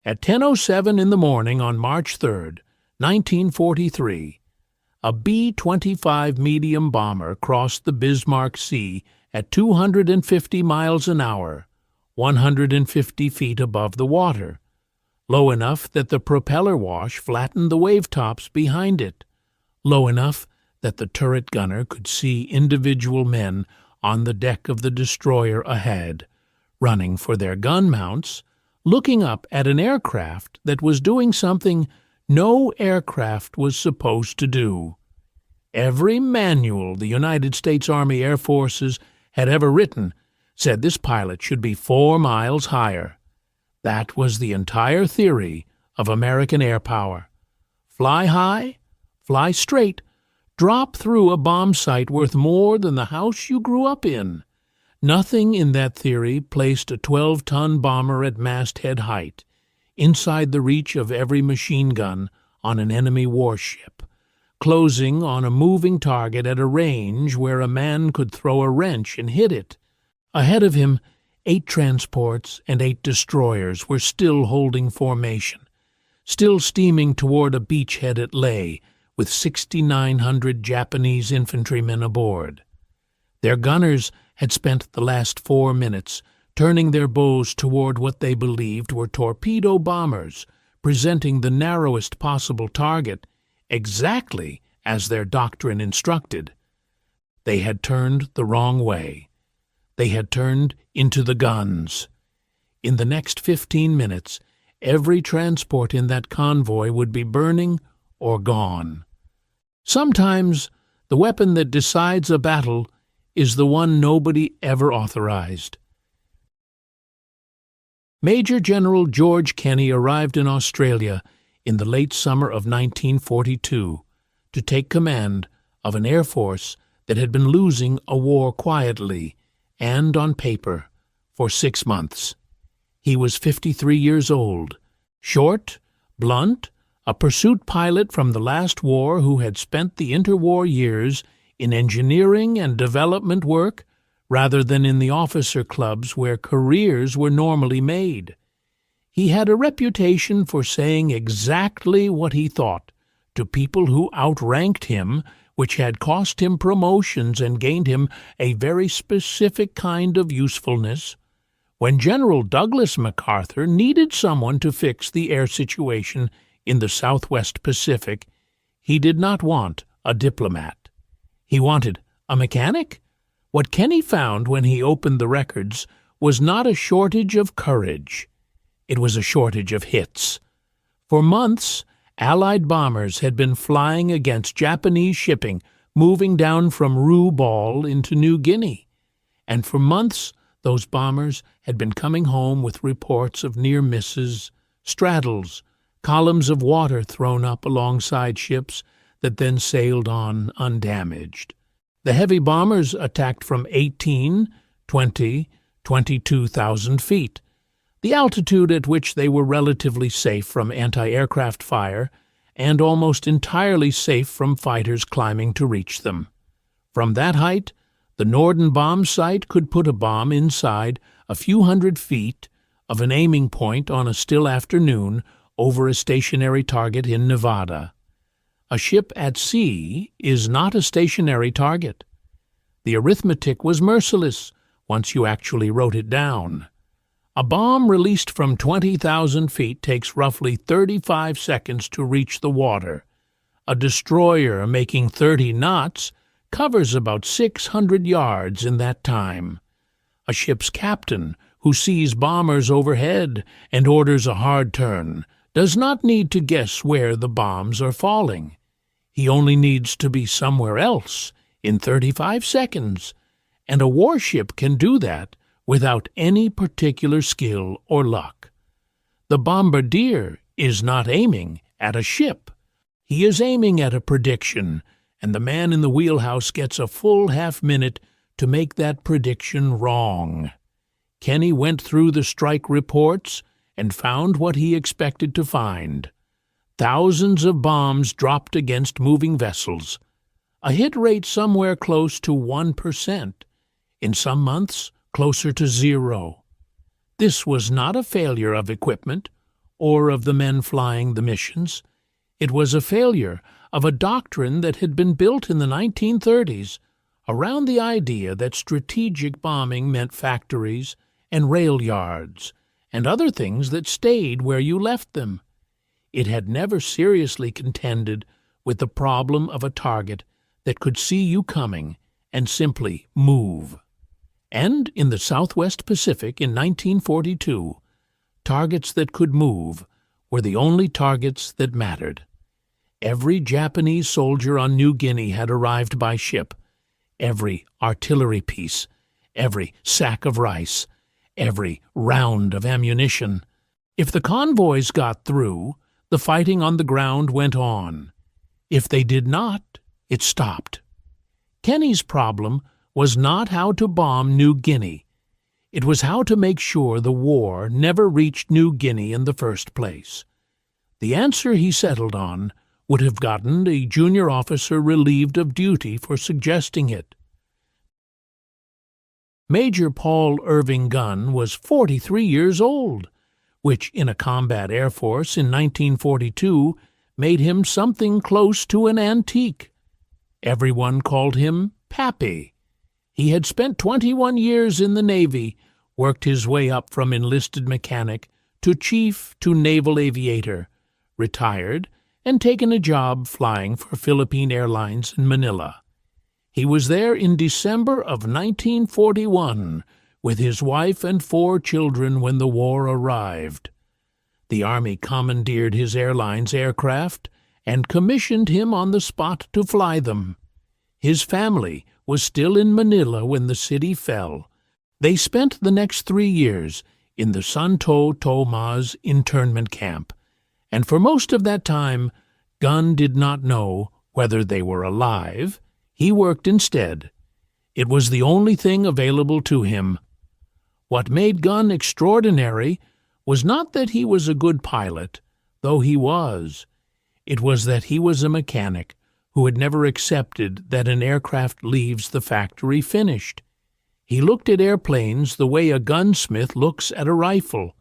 At 10:07 in the morning on March 3, 1943, a B-25 medium bomber crossed the Bismarck Sea at 250 miles an hour, 150 feet above the water, low enough that the propeller wash flattened the wave-tops behind it, low enough that the turret gunner could see individual men on the deck of the destroyer ahead, running for their gun mounts, looking up at an aircraft that was doing something no aircraft was supposed to do. Every manual the United States Army Air Forces had ever written said this pilot should be 4 miles higher. That was the entire theory of American air power. Fly high, fly straight, drop through a bomb site worth more than the house you grew up in. Nothing in that theory placed a 12-ton bomber at masthead height, inside the reach of every machine gun on an enemy warship, closing on a moving target at a range where a man could throw a wrench and hit it. Ahead of him, 8 transports and 8 destroyers were still holding formation, still steaming toward a beachhead at Leh with 6,900 Japanese infantrymen aboard. Their gunners had spent the last 4 minutes turning their bows toward what they believed were torpedo bombers, presenting the narrowest possible target, exactly as their doctrine instructed. They had turned the wrong way. They had turned into the guns. In the next 15 minutes, every transport in that convoy would be burning or gone. Sometimes the weapon that decides a battle is the one nobody ever authorized. Major General George Kenney arrived in Australia in the late summer of 1942 to take command of an air force that had been losing a war quietly and on paper for 6 months. He was 53 years old, short, blunt, a pursuit pilot from the last war who had spent the interwar years in engineering and development work rather than in the officer clubs where careers were normally made. He had a reputation for saying exactly what he thought to people who outranked him, which had cost him promotions and gained him a very specific kind of usefulness. When General Douglas MacArthur needed someone to fix the air situation in the Southwest Pacific, he did not want a diplomat. He wanted a mechanic. What Kenney found when he opened the records was not a shortage of courage. It was a shortage of hits. For months, Allied bombers had been flying against Japanese shipping moving down from Rabaul into New Guinea, and for months those bombers had been coming home with reports of near misses, straddles, columns of water thrown up alongside ships that then sailed on undamaged. The heavy bombers attacked from 18, 20, 22,000 feet, the altitude at which they were relatively safe from anti-aircraft fire and almost entirely safe from fighters climbing to reach them. From that height, the Norden bomb sight could put a bomb inside a few hundred feet of an aiming point on a still afternoon over a stationary target in Nevada. A ship at sea is not a stationary target. The arithmetic was merciless once you actually wrote it down. A bomb released from 20,000 feet takes roughly 35 seconds to reach the water. A destroyer making 30 knots covers about 600 yards in that time. A ship's captain, who sees bombers overhead and orders a hard turn, does not need to guess where the bombs are falling. He only needs to be somewhere else in 35 seconds, and a warship can do that without any particular skill or luck. The bombardier is not aiming at a ship. He is aiming at a prediction, and the man in the wheelhouse gets a full half-minute to make that prediction wrong. Kenney went through the strike reports and found what he expected to find. Thousands of bombs dropped against moving vessels, a hit rate somewhere close to 1%, in some months closer to 0. This was not a failure of equipment or of the men flying the missions. It was a failure of a doctrine that had been built in the 1930s around the idea that strategic bombing meant factories and rail yards and other things that stayed where you left them. It had never seriously contended with the problem of a target that could see you coming and simply move. And in the Southwest Pacific in 1942, targets that could move were the only targets that mattered. Every Japanese soldier on New Guinea had arrived by ship. Every artillery piece, every sack of rice, every round of ammunition. If the convoys got through, the fighting on the ground went on. If they did not, it stopped. Kenney's problem was not how to bomb New Guinea. It was how to make sure the war never reached New Guinea in the first place. The answer he settled on would have gotten a junior officer relieved of duty for suggesting it. Major Paul Irving Gunn was 43 years old, which in a combat air force in 1942 made him something close to an antique. Everyone called him Pappy. He had spent 21 years in the Navy, worked his way up from enlisted mechanic to chief to naval aviator, retired, and taken a job flying for Philippine Airlines in Manila. He was there in December of 1941 with his wife and 4 children when the war arrived. The Army commandeered his airline's aircraft and commissioned him on the spot to fly them. His family was still in Manila when the city fell. They spent the next 3 years in the Santo Tomas internment camp, and for most of that time, Gunn did not know whether they were alive. He worked instead. It was the only thing available to him. What made Gunn extraordinary was not that he was a good pilot, though he was. It was that he was a mechanic who had never accepted that an aircraft leaves the factory finished. He looked at airplanes the way a gunsmith looks at a rifle.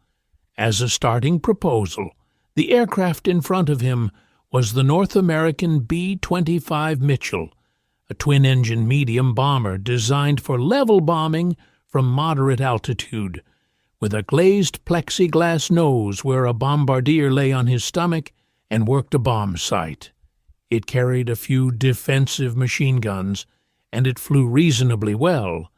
As a starting proposal, the aircraft in front of him was the North American B-25 Mitchell, a twin-engine medium bomber designed for level bombing from moderate altitude, with a glazed plexiglass nose where a bombardier lay on his stomach and worked a bomb sight. It carried a few defensive machine guns, and it flew reasonably well,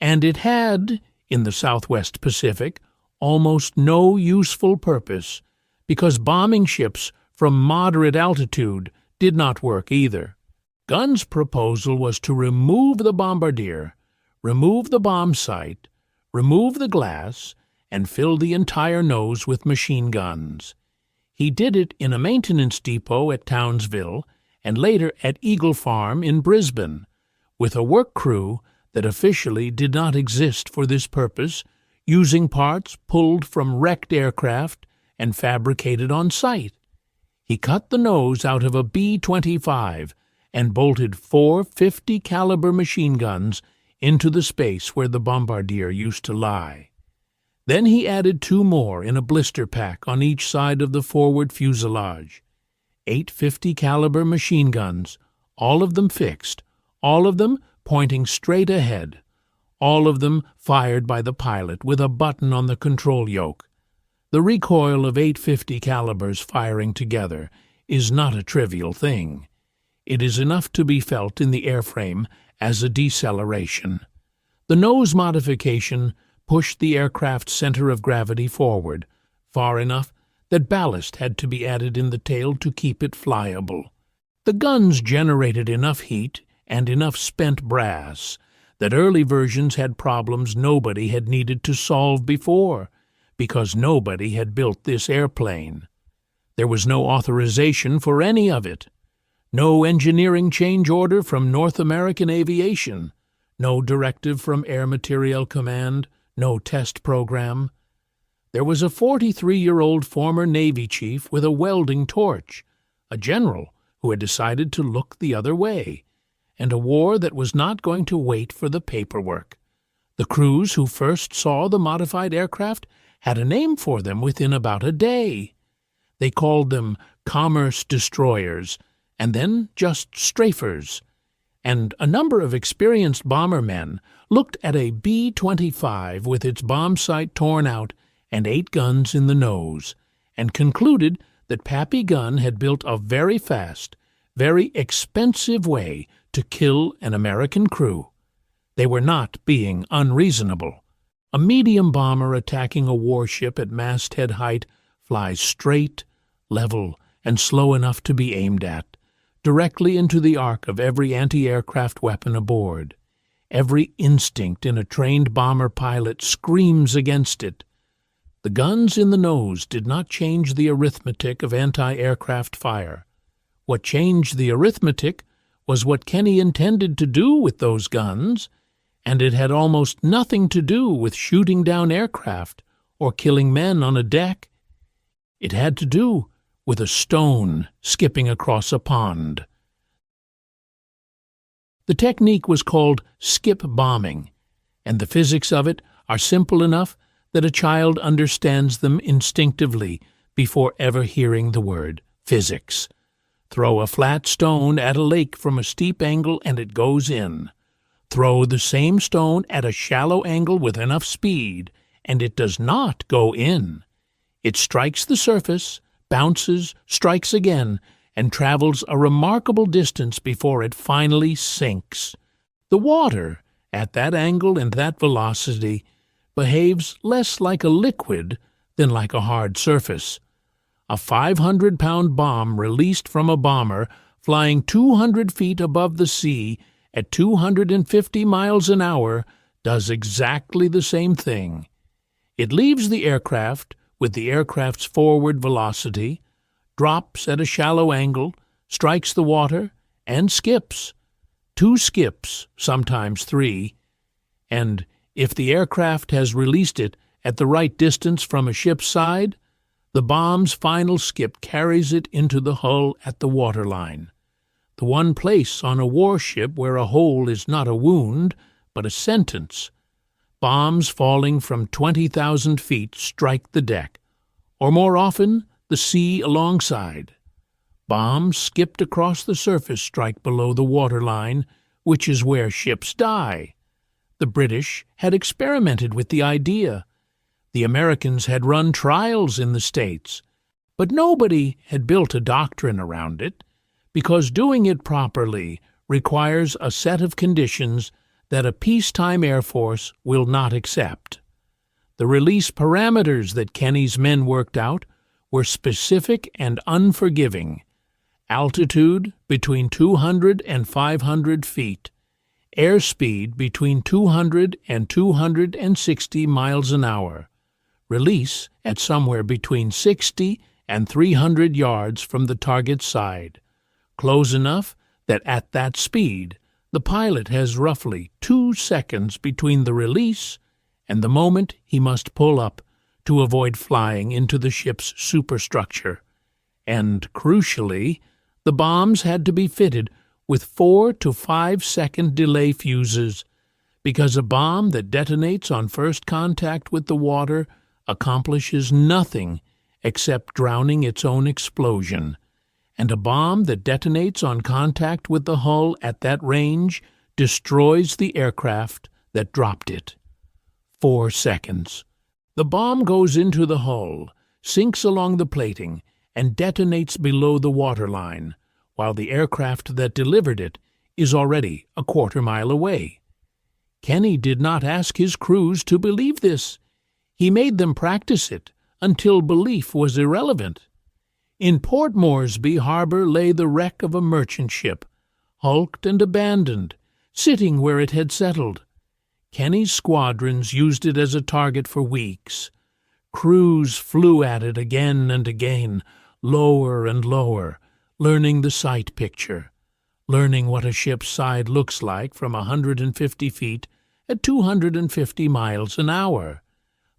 and it had, in the Southwest Pacific, almost no useful purpose, because bombing ships from moderate altitude did not work either. Gunn's proposal was to remove the bombardier, remove the bomb sight, remove the glass, and fill the entire nose with machine guns. He did it in a maintenance depot at Townsville and later at Eagle Farm in Brisbane, with a work crew that officially did not exist for this purpose, using parts pulled from wrecked aircraft and fabricated on site. He cut the nose out of a B-25 and bolted 4 50-caliber machine guns into the space where the bombardier used to lie. Then he added 2 more in a blister pack on each side of the forward fuselage. 8 50-caliber machine guns, all of them fixed, all of them pointing straight ahead, all of them fired by the pilot with a button on the control yoke. The recoil of 8 50 calibers firing together is not a trivial thing. It is enough to be felt in the airframe as a deceleration. The nose modification pushed the aircraft's center of gravity forward, far enough that ballast had to be added in the tail to keep it flyable. The guns generated enough heat and enough spent brass that early versions had problems nobody had needed to solve before, because nobody had built this airplane. There was no authorization for any of it. No engineering change order from North American Aviation, no directive from Air Materiel Command, no test program. There was a 43-year-old former Navy chief with a welding torch, a general who had decided to look the other way, and a war that was not going to wait for the paperwork. The crews who first saw the modified aircraft had a name for them within about a day. They called them commerce destroyers, and then just strafers. And a number of experienced bombermen looked at a B-25 with its bomb sight torn out and 8 guns in the nose, and concluded that Pappy Gunn had built a very fast, very expensive way to kill an American crew. They were not being unreasonable. A medium bomber attacking a warship at masthead height flies straight, level, and slow enough to be aimed at, directly into the arc of every anti-aircraft weapon aboard. Every instinct in a trained bomber pilot screams against it. The guns in the nose did not change the arithmetic of anti-aircraft fire. What changed the arithmetic was what Kenney intended to do with those guns, and it had almost nothing to do with shooting down aircraft or killing men on a deck. It had to do with a stone skipping across a pond. The technique was called skip bombing, and the physics of it are simple enough that a child understands them instinctively before ever hearing the word physics. Throw a flat stone at a lake from a steep angle and it goes in. Throw the same stone at a shallow angle with enough speed, and it does not go in. It strikes the surface, bounces, strikes again, and travels a remarkable distance before it finally sinks. The water, at that angle and that velocity, behaves less like a liquid than like a hard surface. A 500-pound bomb released from a bomber flying 200 feet above the sea at 250 miles an hour does exactly the same thing. It leaves the aircraft with the aircraft's forward velocity, drops at a shallow angle, strikes the water, and skips. 2 skips, sometimes 3, and if the aircraft has released it at the right distance from a ship's side, the bomb's final skip carries it into the hull at the waterline, the one place on a warship where a hole is not a wound, but a sentence. Bombs falling from 20,000 feet strike the deck, or more often, the sea alongside. Bombs skipped across the surface strike below the waterline, which is where ships die. The British had experimented with the idea. The Americans had run trials in the States, but nobody had built a doctrine around it, because doing it properly requires a set of conditions that a peacetime Air Force will not accept. The release parameters that Kenney's men worked out were specific and unforgiving. Altitude between 200 and 500 feet. Airspeed between 200 and 260 miles an hour. Release at somewhere between 60 and 300 yards from the target side. Close enough that at that speed, the pilot has roughly 2 seconds between the release and the moment he must pull up to avoid flying into the ship's superstructure. And, crucially, the bombs had to be fitted with 4 to 5 second delay fuses, because a bomb that detonates on first contact with the water accomplishes nothing except drowning its own explosion, and a bomb that detonates on contact with the hull at that range destroys the aircraft that dropped it. 4 seconds. The bomb goes into the hull, sinks along the plating, and detonates below the waterline, while the aircraft that delivered it is already a quarter-mile away. Kenney did not ask his crews to believe this. He made them practice it until belief was irrelevant. In Port Moresby harbor lay the wreck of a merchant ship, hulked and abandoned, sitting where it had settled. Kenney's squadrons used it as a target for weeks. Crews flew at it again and again, lower and lower, learning the sight picture, learning what a ship's side looks like from 150 feet at 250 miles an hour,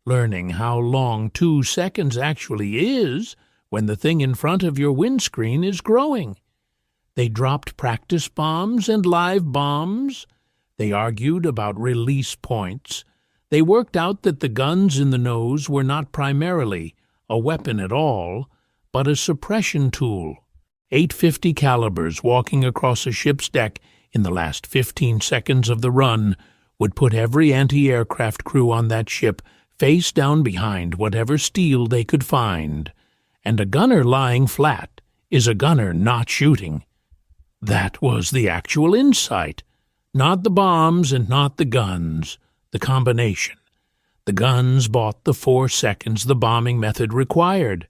learning how long 2 seconds actually is when the thing in front of your windscreen is growing. They dropped practice bombs and live bombs. They argued about release points. They worked out that the guns in the nose were not primarily a weapon at all, but a suppression tool. 850 calibers walking across a ship's deck in the last 15 seconds of the run would put every anti-aircraft crew on that ship face down behind whatever steel they could find. And a gunner lying flat is a gunner not shooting. That was the actual insight. Not the bombs and not the guns, the combination. The guns bought the 4 seconds the bombing method required.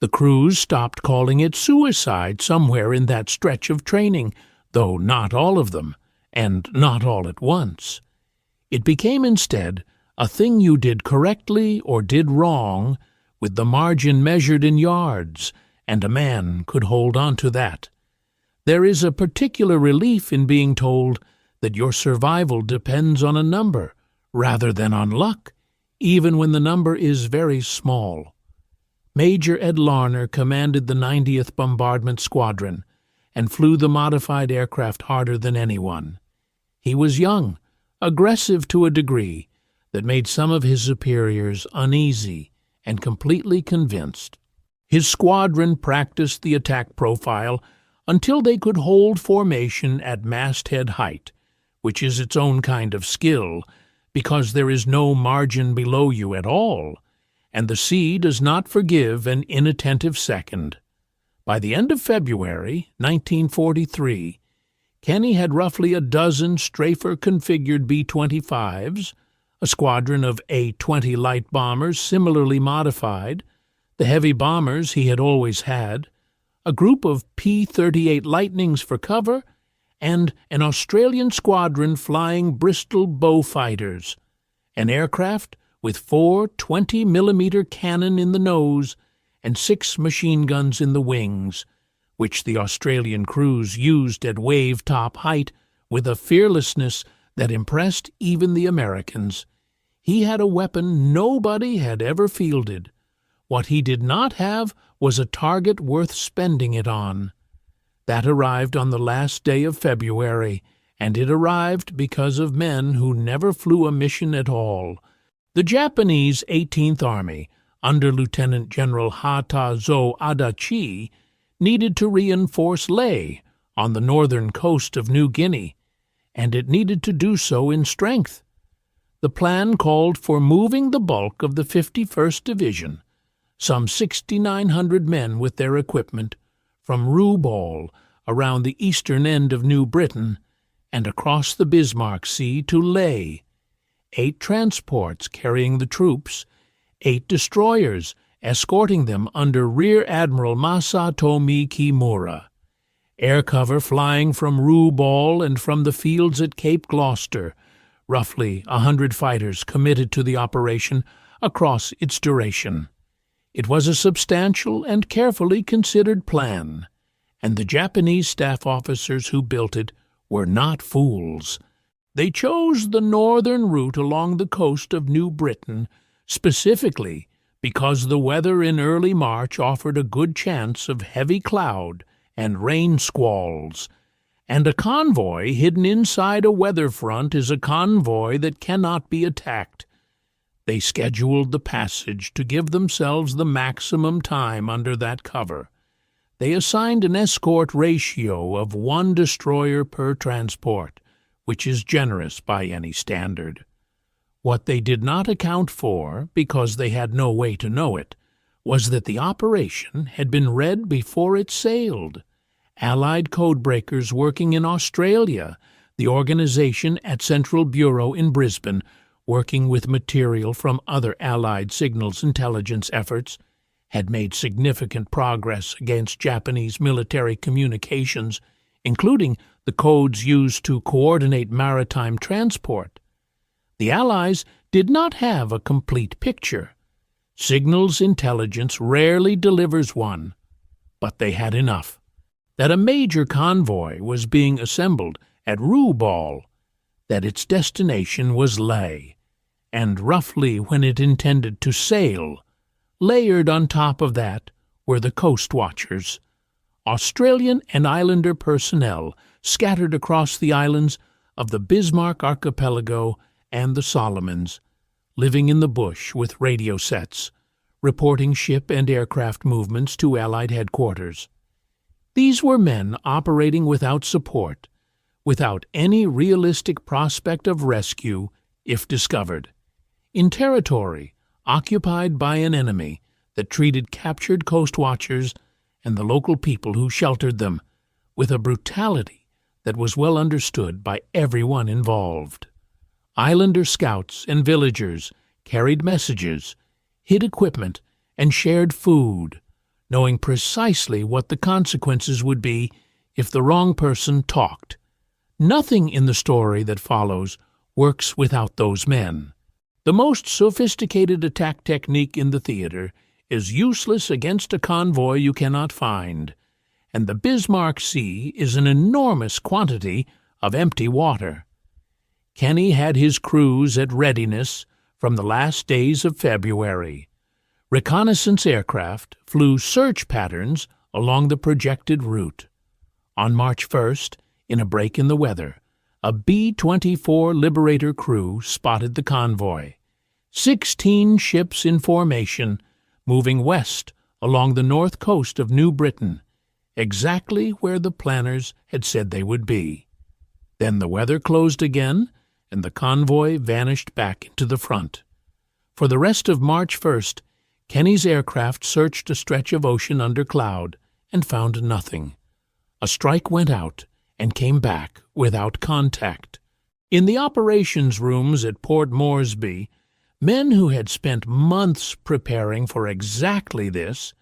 The crews stopped calling it suicide somewhere in that stretch of training, though not all of them, and not all at once. It became instead a thing you did correctly or did wrong, with the margin measured in yards, and a man could hold on to that. There is a particular relief in being told that your survival depends on a number rather than on luck, even when the number is very small. Major Ed Larner commanded the 90th Bombardment Squadron and flew the modified aircraft harder than anyone. He was young, aggressive to a degree that made some of his superiors uneasy and completely convinced. His squadron practiced the attack profile until they could hold formation at masthead height, which is its own kind of skill, because there is no margin below you at all, and the sea does not forgive an inattentive second. By the end of February 1943, Kenney had roughly a dozen Strafer-configured B-25s, a squadron of A-20 light bombers similarly modified, the heavy bombers he had always had, a group of P-38 Lightnings for cover, and an Australian squadron flying Bristol bow fighters, an aircraft with 4 20mm cannon in the nose and 6 machine guns in the wings, which the Australian crews used at wave-top height with a fearlessness that impressed even the Americans. He had a weapon nobody had ever fielded. What he did not have was a target worth spending it on. That arrived on the last day of February, and it arrived because of men who never flew a mission at all. The Japanese 18th Army, under Lieutenant General Hatazo Adachi, needed to reinforce Lae on the northern coast of New Guinea, and it needed to do so in strength. The plan called for moving the bulk of the 51st Division, some 6,900 men with their equipment, from Rabaul, around the eastern end of New Britain, and across the Bismarck Sea to Lae. 8 transports carrying the troops, 8 destroyers escorting them under Rear Admiral Masatomi Kimura. Air cover flying from Rabaul and from the fields at Cape Gloucester, roughly 100 fighters committed to the operation across its duration. It was a substantial and carefully considered plan, and the Japanese staff officers who built it were not fools. They chose the northern route along the coast of New Britain specifically because the weather in early March offered a good chance of heavy cloud and rain squalls, and a convoy hidden inside a weather front is a convoy that cannot be attacked. They scheduled the passage to give themselves the maximum time under that cover. They assigned an escort ratio of 1 destroyer per transport, which is generous by any standard. What they did not account for, because they had no way to know it, was that the operation had been read before it sailed. Allied codebreakers working in Australia, the organization at Central Bureau in Brisbane, working with material from other Allied signals intelligence efforts, had made significant progress against Japanese military communications, including the codes used to coordinate maritime transport. The Allies did not have a complete picture. Signals intelligence rarely delivers one, but they had enough. That a major convoy was being assembled at Rabaul, that its destination was Lae, and roughly when it intended to sail. Layered on top of that were the coast watchers, Australian and Islander personnel scattered across the islands of the Bismarck Archipelago and the Solomons, living in the bush with radio sets, reporting ship and aircraft movements to Allied headquarters. These were men operating without support, without any realistic prospect of rescue if discovered, in territory occupied by an enemy that treated captured coast watchers and the local people who sheltered them with a brutality that was well understood by everyone involved. Islander scouts and villagers carried messages, hid equipment, and shared food, knowing precisely what the consequences would be if the wrong person talked. Nothing in the story that follows works without those men. The most sophisticated attack technique in the theater is useless against a convoy you cannot find, and the Bismarck Sea is an enormous quantity of empty water. Kenney had his crews at readiness from the last days of February. Reconnaissance aircraft flew search patterns along the projected route. On March 1st, in a break in the weather, a B-24 Liberator crew spotted the convoy. 16 ships in formation, moving west along the north coast of New Britain, exactly where the planners had said they would be. Then the weather closed again, and the convoy vanished back into the front. For the rest of March 1st, Kenney's aircraft searched a stretch of ocean under cloud and found nothing. A strike went out and came back without contact. In the operations rooms at Port Moresby, men who had spent months preparing for exactly this,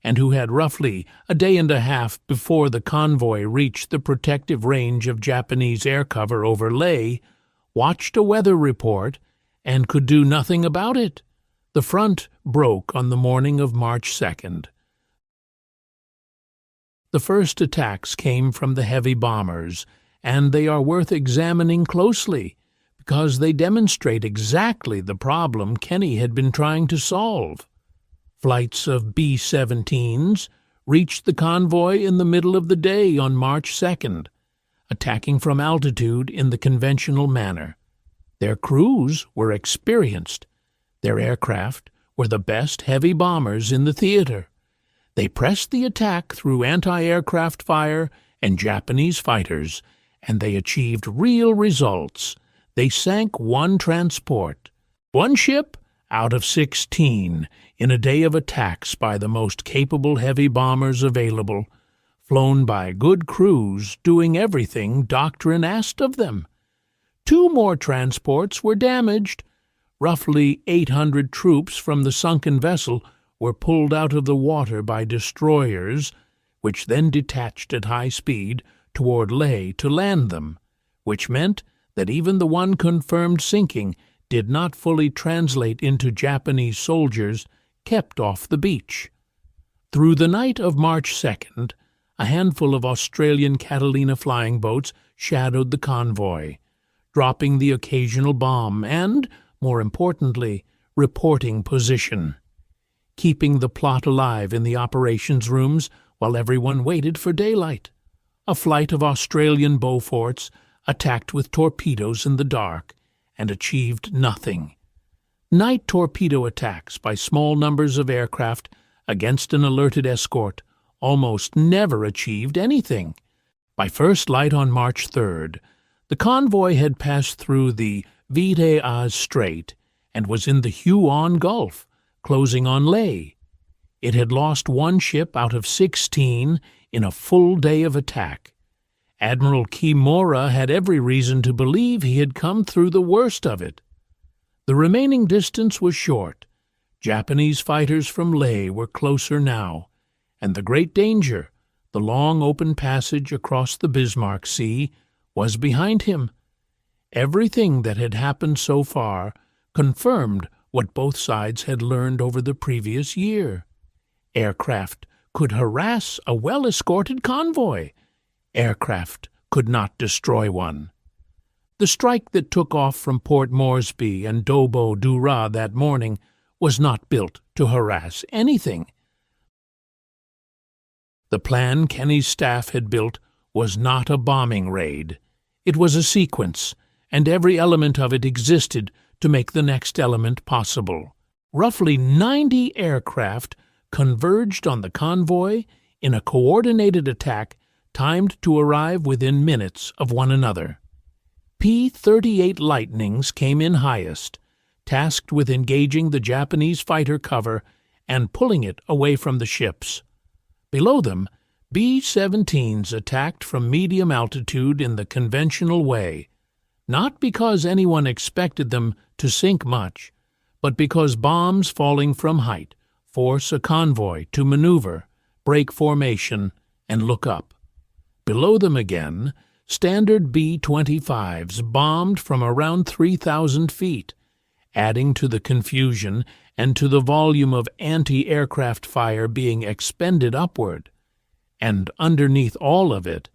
and who had roughly a day and a half before the convoy reached the protective range of Japanese air cover over Leh, watched a weather report and could do nothing about it. The front broke on the morning of March 2nd. The first attacks came from the heavy bombers, and they are worth examining closely because they demonstrate exactly the problem Kenney had been trying to solve. Flights of B-17s reached the convoy in the middle of the day on March 2nd, attacking from altitude in the conventional manner. Their crews were experienced. Their aircraft were the best heavy bombers in the theater. They pressed the attack through anti-aircraft fire and Japanese fighters, and they achieved real results. They sank one transport, one ship out of 16, in a day of attacks by the most capable heavy bombers available, flown by good crews doing everything doctrine asked of them. 2 more transports were damaged. Roughly 800 troops from the sunken vessel were pulled out of the water by destroyers, which then detached at high speed toward Leh to land them, which meant that even the one confirmed sinking did not fully translate into Japanese soldiers kept off the beach. Through the night of March 2nd, a handful of Australian Catalina flying boats shadowed the convoy, dropping the occasional bomb and, more importantly, reporting position, keeping the plot alive in the operations rooms while everyone waited for daylight. A flight of Australian Beauforts attacked with torpedoes in the dark and achieved nothing. Night torpedo attacks by small numbers of aircraft against an alerted escort almost never achieved anything. By first light on March 3rd, the convoy had passed through the Vite-Az Strait and was in the Huon Gulf, closing on Leh. It had lost 1 ship out of 16 in a full day of attack. Admiral Kimura had every reason to believe he had come through the worst of it. The remaining distance was short. Japanese fighters from Leh were closer now, and the great danger, the long open passage across the Bismarck Sea, was behind him. Everything that had happened so far confirmed what both sides had learned over the previous year. Aircraft could harass a well-escorted convoy. Aircraft could not destroy one. The strike that took off from Port Moresby and Dobo Dura that morning was not built to harass anything. The plan Kenney's staff had built was not a bombing raid. It was a sequence, and every element of it existed to make the next element possible. roughly 90 aircraft converged on the convoy in a coordinated attack timed to arrive within minutes of one another. P-38 Lightnings came in highest, tasked with engaging the Japanese fighter cover and pulling it away from the ships. Below them, B-17s attacked from medium altitude in the conventional way, not because anyone expected them to sink much, but because bombs falling from height force a convoy to maneuver, break formation, and look up. Below them again, standard B-25s bombed from around 3,000 feet, adding to the confusion and to the volume of anti-aircraft fire being expended upward. And underneath all of it,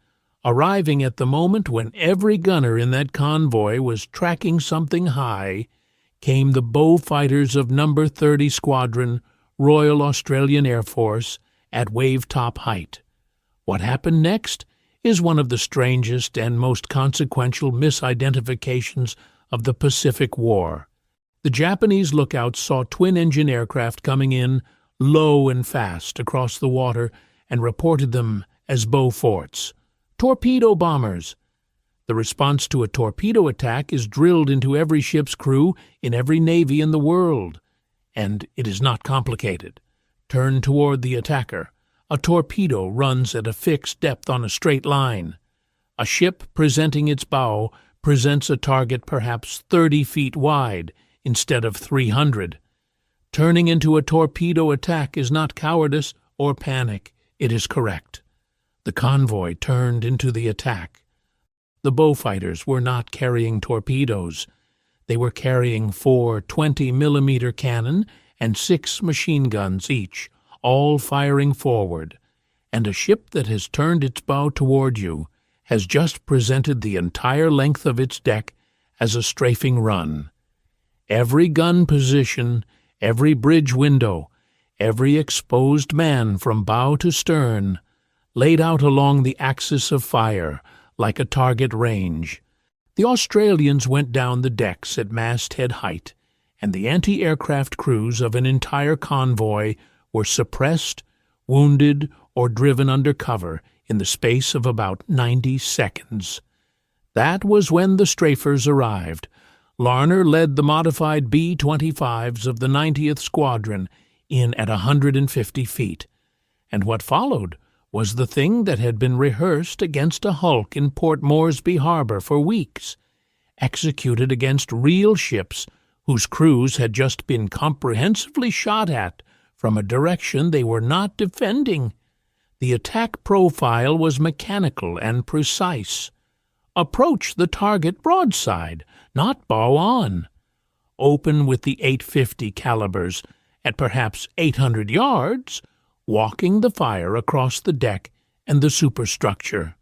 arriving at the moment when every gunner in that convoy was tracking something high, came the bow fighters of No. 30 Squadron, Royal Australian Air Force, at wave-top height. What happened next is one of the strangest and most consequential misidentifications of the Pacific War. The Japanese lookouts saw twin-engine aircraft coming in low and fast across the water and reported them as bow forts, torpedo bombers. The response to a torpedo attack is drilled into every ship's crew in every navy in the world, and it is not complicated. Turn toward the attacker. A torpedo runs at a fixed depth on a straight line. A ship presenting its bow presents a target perhaps 30 feet wide instead of 300. Turning into a torpedo attack is not cowardice or panic. It is correct. The convoy turned into the attack. The bow fighters were not carrying torpedoes. They were carrying 4 20-millimeter cannon and 6 machine guns each, all firing forward, and a ship that has turned its bow toward you has just presented the entire length of its deck as a strafing run. Every gun position, every bridge window, every exposed man from bow to stern, laid out along the axis of fire like a target range. The Australians went down the decks at masthead height, and the anti-aircraft crews of an entire convoy were suppressed, wounded, or driven under cover in the space of about 90 seconds. That was when the strafers arrived. Larner led the modified B-25s of the 90th Squadron in at 150 feet, and what followed was the thing that had been rehearsed against a hulk in Port Moresby Harbor for weeks, executed against real ships whose crews had just been comprehensively shot at from a direction they were not defending. The attack profile was mechanical and precise. Approach the target broadside, not bow on. Open with the .850 calibers at perhaps 800 yards, walking the fire across the deck and the superstructure.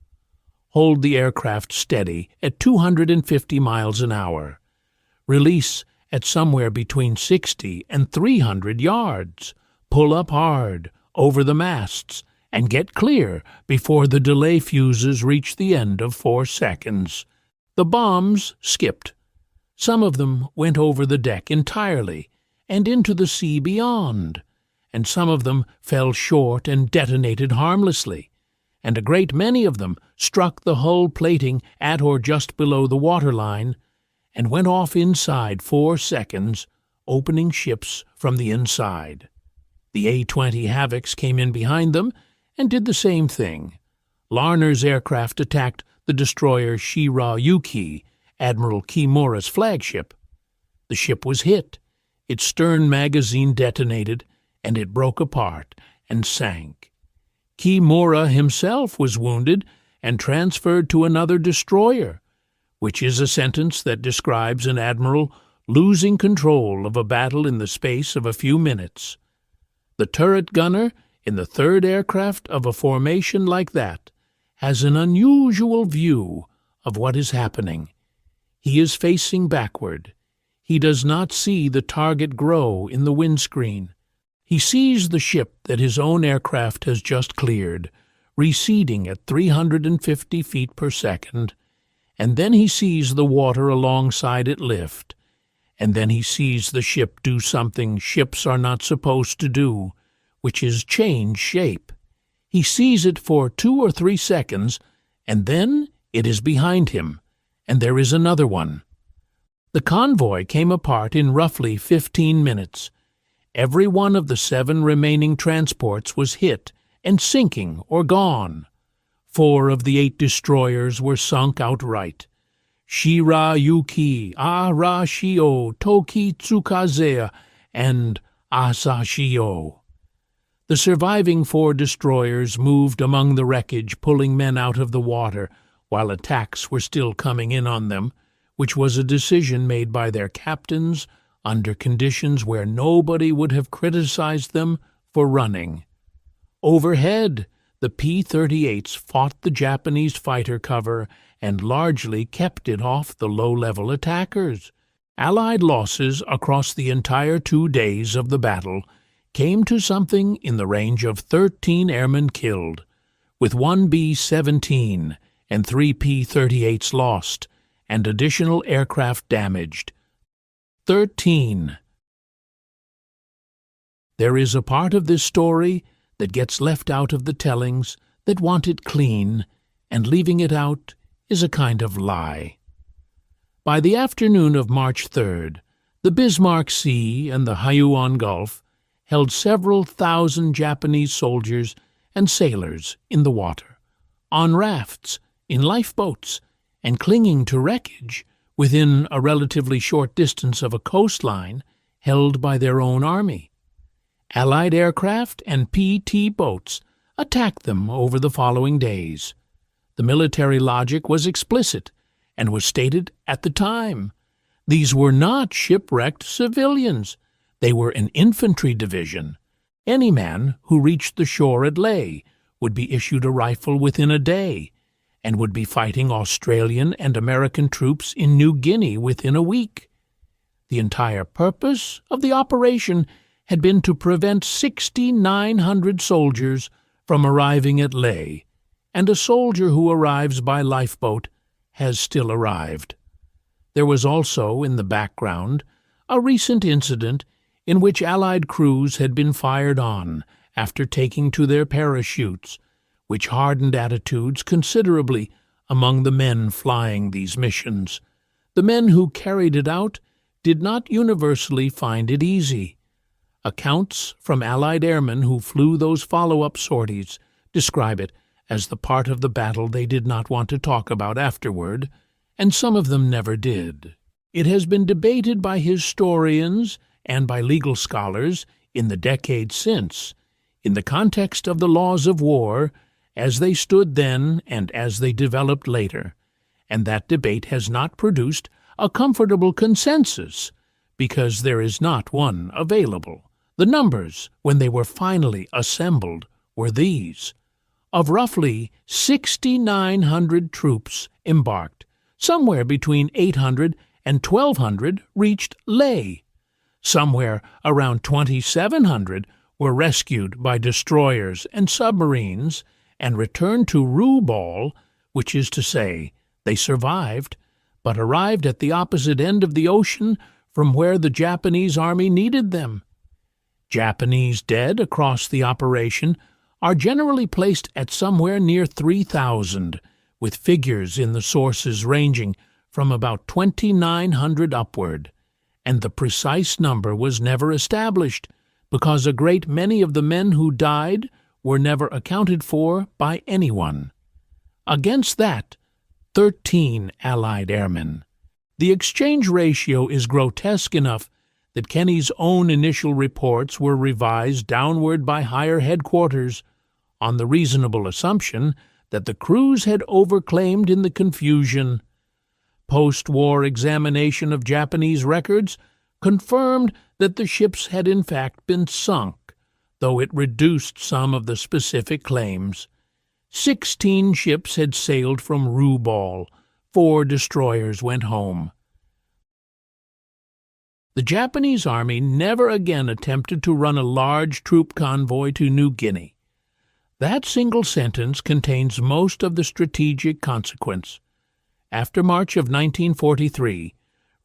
Hold the aircraft steady at 250 miles an hour. Release at somewhere between 60 and 300 yards. Pull up hard, over the masts, and get clear before the delay fuses reach the end of 4 seconds. The bombs skipped. Some of them went over the deck entirely and into the sea beyond, and some of them fell short and detonated harmlessly, and a great many of them struck the hull plating at or just below the waterline and went off inside 4 seconds, opening ships from the inside. The A-20 Havocs came in behind them and did the same thing. Larner's aircraft attacked the destroyer Shirayuki, Admiral Kimura's flagship. The ship was hit, its stern magazine detonated, and it broke apart and sank. Kimura himself was wounded and transferred to another destroyer, which is a sentence that describes an admiral losing control of a battle in the space of a few minutes. The turret gunner in the third aircraft of a formation like that has an unusual view of what is happening. He is facing backward. He does not see the target grow in the windscreen. He sees the ship that his own aircraft has just cleared, receding at 350 feet per second, and then he sees the water alongside it lift, and then he sees the ship do something ships are not supposed to do, which is change shape. He sees it for 2 or 3 seconds, and then it is behind him, and there is another one. The convoy came apart in roughly 15 minutes. Every one of the 7 remaining transports was hit and sinking or gone. 4 of the 8 destroyers were sunk outright. Shirayuki, Arashio, Toki Tsukazea, and Asashio. The surviving 4 destroyers moved among the wreckage, pulling men out of the water, while attacks were still coming in on them, which was a decision made by their captains under conditions where nobody would have criticized them for running. Overhead, the P-38s fought the Japanese fighter cover and largely kept it off the low-level attackers. Allied losses across the entire 2 days of the battle came to something in the range of 13 airmen killed, with 1 B-17 and 3 P-38s lost, and additional aircraft damaged. 13. There is a part of this story that gets left out of the tellings that want it clean, and leaving it out is a kind of lie. By the afternoon of March 3rd, the Bismarck Sea and the Haiuan Gulf held several thousand Japanese soldiers and sailors in the water, on rafts, in lifeboats, and clinging to wreckage within a relatively short distance of a coastline held by their own army. Allied aircraft and PT boats attacked them over the following days. The military logic was explicit and was stated at the time. These were not shipwrecked civilians. They were an infantry division. Any man who reached the shore at Lae would be issued a rifle within a day, and would be fighting Australian and American troops in New Guinea within a week. The entire purpose of the operation had been to prevent 6,900 soldiers from arriving at Lae, and a soldier who arrives by lifeboat has still arrived. There was also, in the background, a recent incident in which Allied crews had been fired on after taking to their parachutes, which hardened attitudes considerably among the men flying these missions. The men who carried it out did not universally find it easy. Accounts from Allied airmen who flew those follow-up sorties describe it as the part of the battle they did not want to talk about afterward, and some of them never did. It has been debated by historians and by legal scholars in the decades since, in the context of the laws of war, as they stood then and as they developed later, and that debate has not produced a comfortable consensus, because there is not one available. The numbers, when they were finally assembled, were these. Of roughly 6,900 troops embarked, somewhere between 800 and 1,200 reached Lae. Somewhere around 2,700 were rescued by destroyers and submarines and returned to Rabaul, which is to say, they survived, but arrived at the opposite end of the ocean from where the Japanese army needed them. Japanese dead across the operation are generally placed at somewhere near 3,000, with figures in the sources ranging from about 2,900 upward, and the precise number was never established because a great many of the men who died were never accounted for by anyone. Against that, 13 Allied airmen. The exchange ratio is grotesque enough that Kenney's own initial reports were revised downward by higher headquarters on the reasonable assumption that the crews had overclaimed in the confusion. Post-war examination of Japanese records confirmed that the ships had in fact been sunk, though it reduced some of the specific claims. 16 ships had sailed from Rabaul. 4 destroyers went home. The Japanese army never again attempted to run a large troop convoy to New Guinea. That single sentence contains most of the strategic consequence. After March of 1943,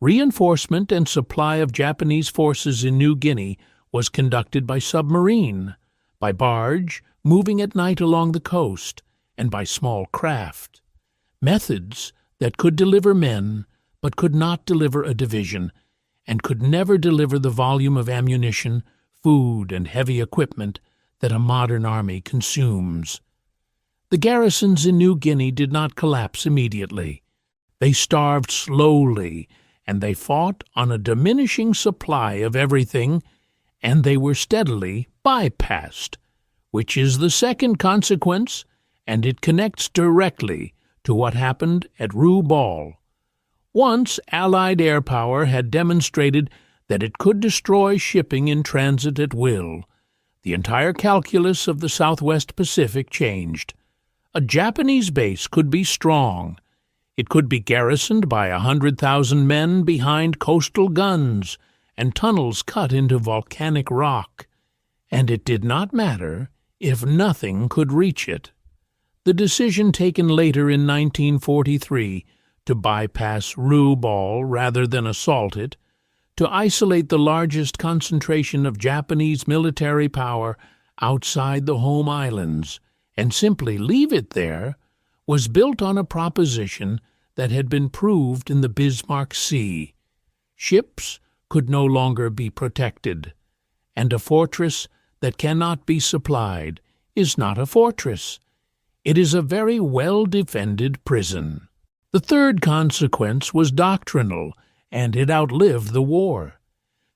Reinforcement and supply of Japanese forces in New Guinea was conducted by submarine, by barge, moving at night along the coast, and by small craft. Methods that could deliver men, but could not deliver a division, and could never deliver the volume of ammunition, food, and heavy equipment that a modern army consumes. The garrisons in New Guinea did not collapse immediately. They starved slowly, and they fought on a diminishing supply of everything, and they were steadily bypassed, which is the second consequence, and it connects directly to what happened at Rabaul. Once Allied air power had demonstrated that it could destroy shipping in transit at will, the entire calculus of the Southwest Pacific changed. A Japanese base could be strong. It could be garrisoned by 100,000 men behind coastal guns and tunnels cut into volcanic rock, and it did not matter if nothing could reach it. The decision taken later in 1943 to bypass Rabaul rather than assault it, to isolate the largest concentration of Japanese military power outside the home islands, and simply leave it there, was built on a proposition that had been proved in the Bismarck Sea. Ships could no longer be protected, and a fortress that cannot be supplied is not a fortress. It is a very well-defended prison. The third consequence was doctrinal, and it outlived the war.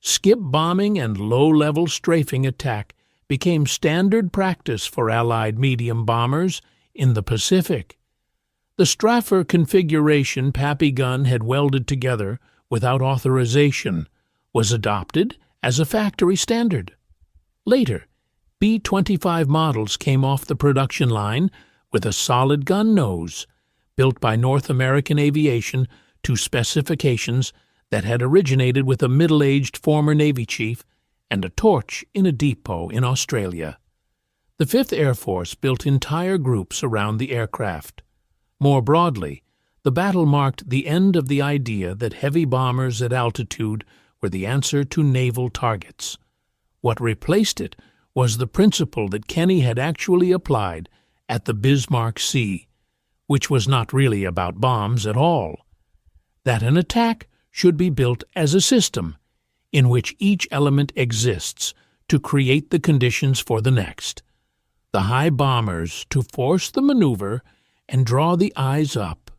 Skip bombing and low-level strafing attack became standard practice for Allied medium bombers in the Pacific. The Straffer configuration Pappy gun had welded together without authorization was adopted as a factory standard. Later, B-25 models came off the production line with a solid gun nose, built by North American Aviation to specifications that had originated with a middle-aged former Navy chief and a torch in a depot in Australia. The 5th Air Force built entire groups around the aircraft. More broadly, the battle marked the end of the idea that heavy bombers at altitude were the answer to naval targets. What replaced it was the principle that Kenney had actually applied at the Bismarck Sea, which was not really about bombs at all. That an attack should be built as a system in which each element exists to create the conditions for the next. The high bombers to force the maneuver and draw the eyes up,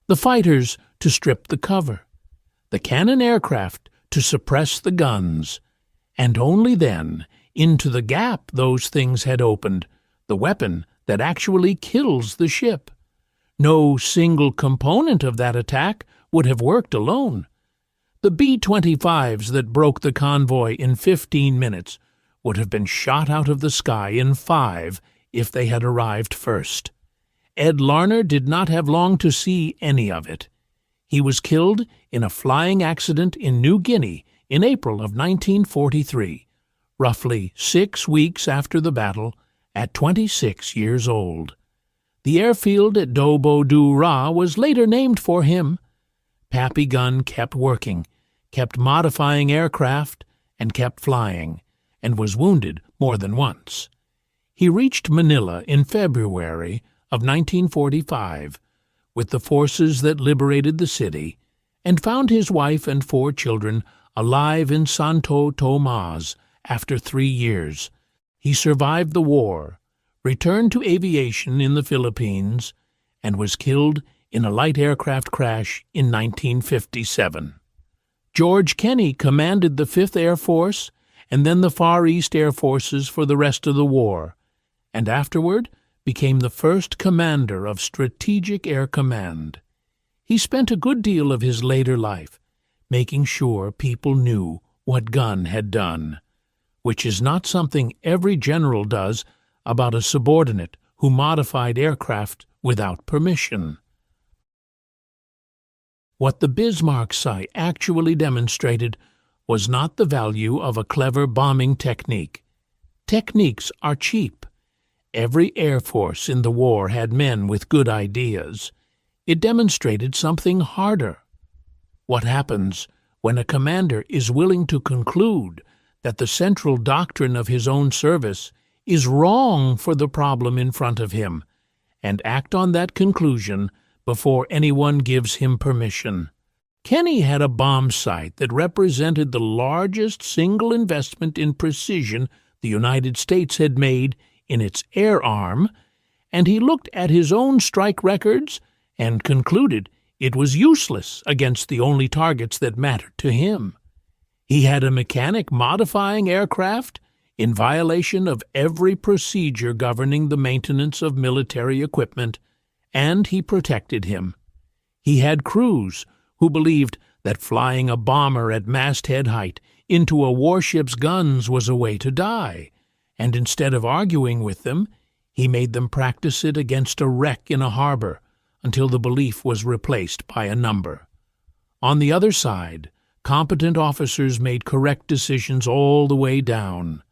the fighters to strip the cover, the cannon aircraft to suppress the guns, and only then, into the gap those things had opened, the weapon that actually kills the ship. No single component of that attack would have worked alone. The B-25s that broke the convoy in 15 minutes would have been shot out of the sky in 5 if they had arrived first. Ed Larner did not have long to see any of it. He was killed in a flying accident in New Guinea in April of 1943, roughly 6 weeks after the battle, at 26 years old. The airfield at Dobo du Ra was later named for him. Pappy gun kept working, kept modifying aircraft, and kept flying, and was wounded more than once. He reached Manila in February of 1945 with the forces that liberated the city, and found his wife and 4 children alive in Santo Tomas after 3 years. He survived the war, returned to aviation in the Philippines, and was killed in a light aircraft crash in 1957. George Kenney commanded the 5th Air Force and then the Far East Air Forces for the rest of the war, and afterward became the first commander of Strategic Air Command. He spent a good deal of his later life making sure people knew what gun had done, which is not something every general does about a subordinate who modified aircraft without permission. What the Bismarck Sea actually demonstrated was not the value of a clever bombing technique. Techniques are cheap. Every air force in the war had men with good ideas. It demonstrated something harder. What happens when a commander is willing to conclude that the central doctrine of his own service is wrong for the problem in front of him, and act on that conclusion before anyone gives him permission. Kenney had a bomb sight that represented the largest single investment in precision the United States had made in its air arm, and he looked at his own strike records and concluded it was useless against the only targets that mattered to him. He had a mechanic modifying aircraft in violation of every procedure governing the maintenance of military equipment, and he protected him. He had crews who believed that flying a bomber at masthead height into a warship's guns was a way to die, and instead of arguing with them, he made them practice it against a wreck in a harbor until the belief was replaced by a number. On the other side, competent officers made correct decisions all the way down.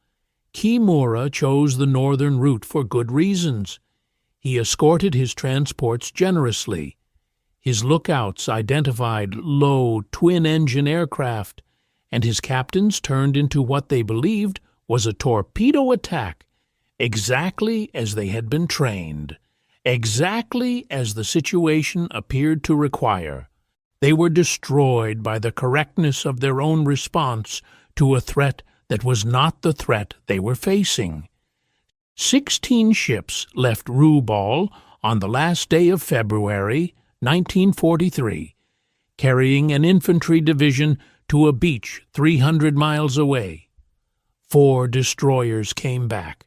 Kimura chose the northern route for good reasons. He escorted his transports generously. His lookouts identified low, twin-engine aircraft, and his captains turned into what they believed was a torpedo attack, exactly as they had been trained, exactly as the situation appeared to require. They were destroyed by the correctness of their own response to a threat that was not the threat they were facing. 16 ships left Rabaul on the last day of February, 1943, carrying an infantry division to a beach 300 miles away. 4 destroyers came back.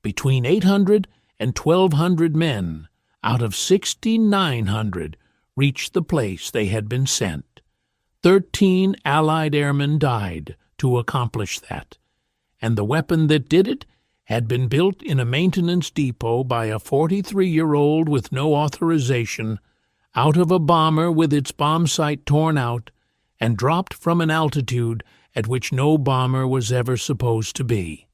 Between 800 and 1,200 men out of 6,900 reached the place they had been sent. 13 Allied airmen died to accomplish that, and the weapon that did it had been built in a maintenance depot by a 43-year-old with no authorization, out of a bomber with its bomb sight torn out, and dropped from an altitude at which no bomber was ever supposed to be.